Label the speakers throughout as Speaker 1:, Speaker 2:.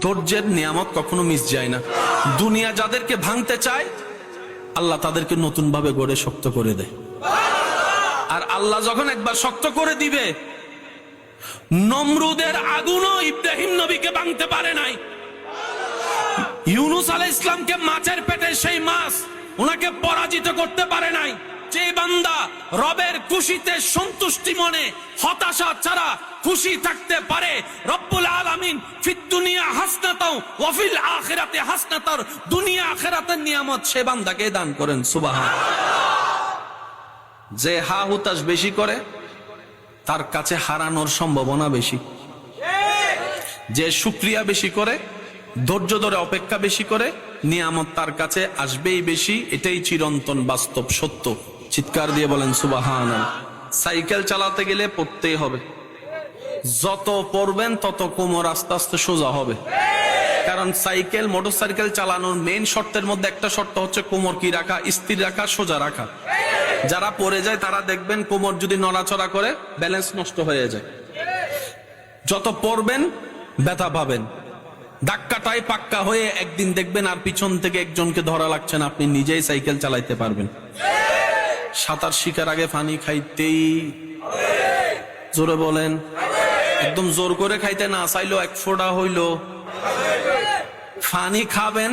Speaker 1: ধৈর্যের নিয়ামত কখনো মিস যায় না। দুনিয়া যাদেরকে ভাঙতে চায় আল্লাহ তাদেরকে নতুন ভাবে গড়ে শক্ত করে দেয়। আর আল্লাহ যখন একবার শক্ত করে দিবে, নমরুদের আগুনও ইব্রাহিম নবীকে ভাঙতে পারে নাই। ইউনুস আলাইহিস ইসলামকে মাছের পেটে সেই মাছ ওনাকে পরাজিত করতে পারে নাই। যে বান্দা রবের খুশিতে সন্তুষ্টি মনে হতাশা ছাড়া খুশি থাকতে পারে, রব্বুল আলামিন ফিদ দুনিয়া হাসনাতাও ওয়া ফিল আখিরাতি হাসনাতার, দুনিয়া আখিরাতের নিয়ামত সে বান্দাকে দান করেন। সুবহানাল্লাহ। যে হা হুতাশ বেশি করে তার কাছে হারানোর সম্ভাবনা বেশি। যে শুকরিয়া বেশি করে, ধৈর্য ধরে অপেক্ষা বেশি করে, নিয়ামত তার কাছে আসবেই বেশি। এটাই চিরন্তন বাস্তব সত্য। চিৎকার দিয়ে বলেন সুবহানাল্লাহ। সাইকেল চালাতে গেলে পড়তেই হবে। যত পড়বেন তত কোমর আস্তে আস্তে সোজা হবে। কারণ সাইকেল, মোটরসাইকেল চালানোর মেইন শর্তের মধ্যে একটা শর্ত হচ্ছে কোমর কি রাখা, স্থির রাখা, সোজা রাখা। যারা পড়ে যায় তারা দেখবেন কোমর যদি নড়াচড়া করে ব্যালেন্স নষ্ট হয়ে যায়। যত পড়বেন ব্যথা পাবেন। ধাক্কাটাই পাক্কা হয়ে একদিন দেখবেন আর পিছন থেকে একজনকে ধরা লাগছে না, আপনি নিজেই সাইকেল চালাইতে পারবেন। সাঁতার শিখার আগে পানি খাইতেই, জোরে বলেন, একদম জোর করে খাইতে না চাইলো এক ফোঁটা হইল পানি খাবেন,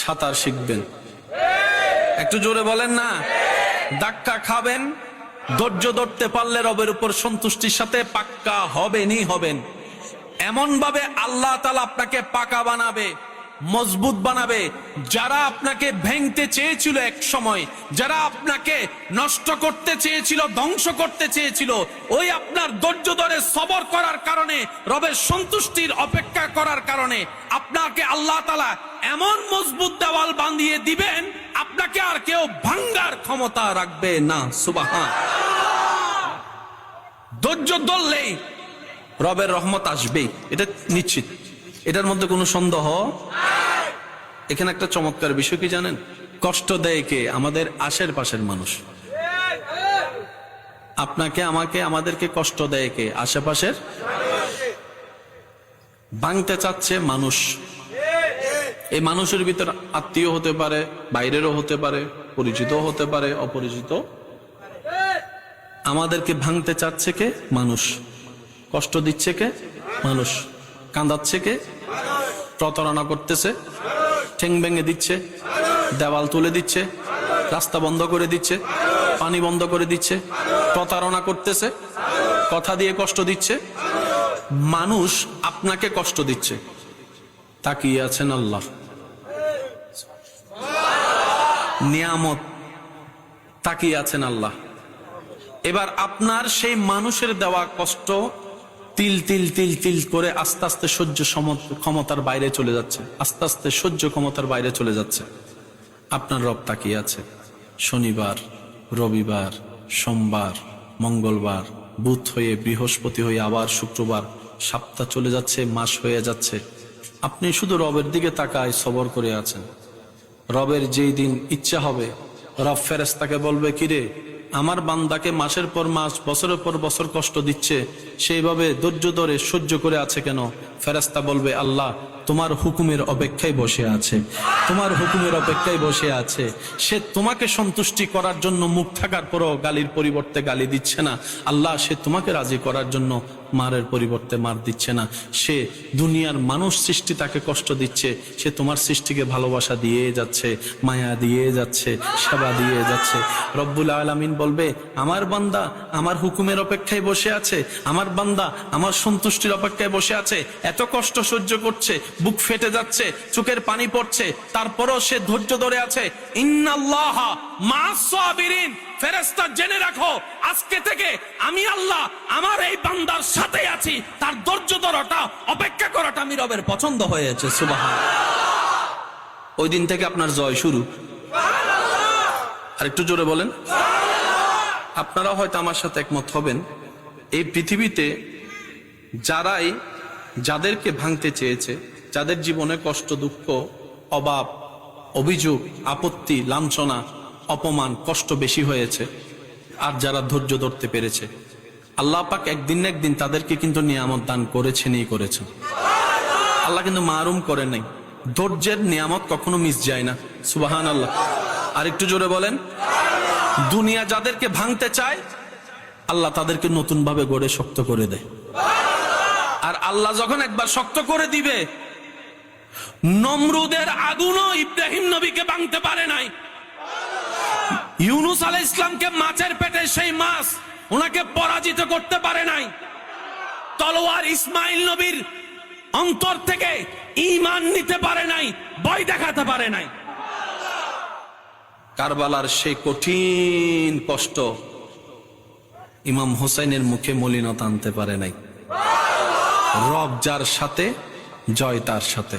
Speaker 1: সাঁতার শিখবেন। একটু জোরে বলেন না। ধাক্কা খাবেন, ধৈর্য ধরতে পারলে রবের উপর সন্তুষ্টির সাথে পাক্কা হবেনই হবেন। এমন ভাবে আল্লাহ তাআলা আপনাকে পাকা বানাবে, মজবুত বানাবে। যারা আপনাকে ভেঙতে চেয়েছিল এক সময়, যারা আপনাকে নষ্ট করতে চেয়েছিল, ধ্বংস করতে চেয়েছিল, ওই আপনার ধৈর্য ধরে সবর করার কারণে, রবের সন্তুষ্টির অপেক্ষা করার কারণে আপনাকে আল্লাহ তাআলা এমন মজবুত দেওয়াল বাঁধিয়ে দিবেন, আপনাকে আর কেউ ভাঙ্গার ক্ষমতা রাখবে না। সুবহান। ধৈর্য ধরলেই রবের রহমত আসবে, এটা নিশ্চিত। এটার মধ্যে কোনো সন্দেহ। এখানে একটা চমৎকার বিষয় কি জানেন? কষ্ট দেয় কে? আমাদের আশেপাশের মানুষ। আপনাকে, আমাকে, আমাদেরকে কষ্ট দেয় কে? আশেপাশের। ভাঙতে চাচ্ছে মানুষ। এই মানুষের ভিতর আত্মীয় হতে পারে, বাইরেরও হতে পারে, পরিচিত হতে পারে, অপরিচিত। আমাদেরকে ভাঙতে চাচ্ছে কে? মানুষ। কষ্ট দিচ্ছে কে? মানুষ। কাঁদাচ্ছে কে? প্রতারণা করতেছে, ঠ্যাং ভেঙে দিচ্ছে, দেওয়াল তুলে দিচ্ছে, রাস্তা বন্ধ করে দিচ্ছে, পানি বন্ধ করে দিচ্ছে, প্রতারণা করতেছে, কথা দিয়ে কষ্ট দিচ্ছে। মানুষ আপনাকে কষ্ট দিচ্ছে, তাকিয়ে আছেন আল্লাহ। নিয়ামত, তাকিয়ে আছেন আল্লাহ। এবার আপনার সেই মানুষের দেওয়া কষ্ট তিল তিল তিল তিল করে আস্তে আস্তে সহ্য ক্ষমতার বাইরে চলে যাচ্ছে, আস্তে আস্তে সহ্য ক্ষমতার বাইরে চলে যাচ্ছে। আপনার রব তাকিয়ে আছে। শনিবার, রবিবার, সোমবার, মঙ্গলবার, বুধ হয়ে বৃহস্পতি হয়ে আবার শুক্রবার, সপ্তাহ চলে যাচ্ছে, মাস হয়ে যাচ্ছে। আপনি শুধু রবের দিকে তাকায় সবর করে আছেন। রবের যেই দিন ইচ্ছা হবে, রব ফেরেশতাকে বলবে, কিরে আমার বান্দাকে মাসের পর মাস, বছরের পর বছর কষ্ট দিচ্ছে, সেইভাবে ধৈর্য ধরে সহ্য করে আছে কেন? ফেরেশতা বলবে, আল্লাহ তোমার হুকুমের অপেক্ষায় বসে আছে, তোমার হুকুমের অপেক্ষায় বসে আছে। সে তোমাকে সন্তুষ্টি করার জন্য মুখ থাকার পরও গালির পরিবর্তে গালি দিচ্ছে না। আল্লাহ সে তোমাকে রাজি করার জন্য মারের পরিবর্তে মার দিচ্ছে না। সে দুনিয়ার মানুষ সৃষ্টি তাকে কষ্ট দিচ্ছে, সে তোমার সৃষ্টিকে ভালোবাসা দিয়ে যাচ্ছে, মায়া দিয়ে যাচ্ছে, সেবা দিয়ে যাচ্ছে। রব্বুল আলামিন বলবে, আমার বান্দা আমার হুকুমের অপেক্ষায় বসে আছে, আমার বান্দা আমার সন্তুষ্টির অপেক্ষায় বসে আছে। এত কষ্ট সহ্য করছে, বুক ফেটে যাচ্ছে, চোখের পানি পড়ছে, তারপরও সে ধৈর্য ধরে আছে। ইন্নাল্লাহা মা'আস সাবিরিন। ফেরেশতা জেনে রাখো, আজকে থেকে আমি আল্লাহ আমার এই বান্দার সাথে আছি। তার ধৈর্য ধরাটা, অপেক্ষা করাটা আমি রবের পছন্দ হয়েছে। সুবহানাল্লাহ। ওই দিন থেকে আপনার জয় শুরু। আর একটু জোরে বলেন। আপনারা হয়তো আমার সাথে একমত হবেন, এই পৃথিবীতে যাদেরকে ভাঙতে চেয়েছে, যাদের জীবনে কষ্ট, দুঃখ, অভাব, অভিযোগ, আপত্তি, লাঞ্ছনা, অপমান, কষ্ট বেশি হয়েছে, আর যারা ধৈর্য ধরতে পেরেছে, আল্লাহ পাক একদিন না একদিন তাদেরকে কিন্তু নিয়ামত দান করেছেনই করেছেন। আল্লাহ কিন্তু মারুম করে নাই। ধৈর্যের নিয়ামত কখনো মিস যায় না। সুবহানাল্লাহ। আর একটু জোরে বলেন। দুনিয়া যাদেরকে ভাঙতে চায় আল্লাহ তাদেরকে নতুন ভাবে গড়ে শক্ত করে দেয়। আর আল্লাহ যখন একবার শক্ত করে দিবে, নমরুদের আগুনও ইব্রাহিম নবীকে ভাঙতে পারে নাই। ইউনুস আলাইহিস ইসলামকে মাছের পেটে সেই মাছ ওনাকে পরাজিত করতে পারে নাই। তলোয়ার ইসমাইল নবীর অন্তর থেকে ঈমান নিতে পারে নাই, ভয় দেখাতে পারে নাই। কারবালার সেই কঠিন কষ্ট ইমাম হোসেনের মুখে মলিনতা আনতে পারে নাই। রব যার সাথে, জয় তার সাথে।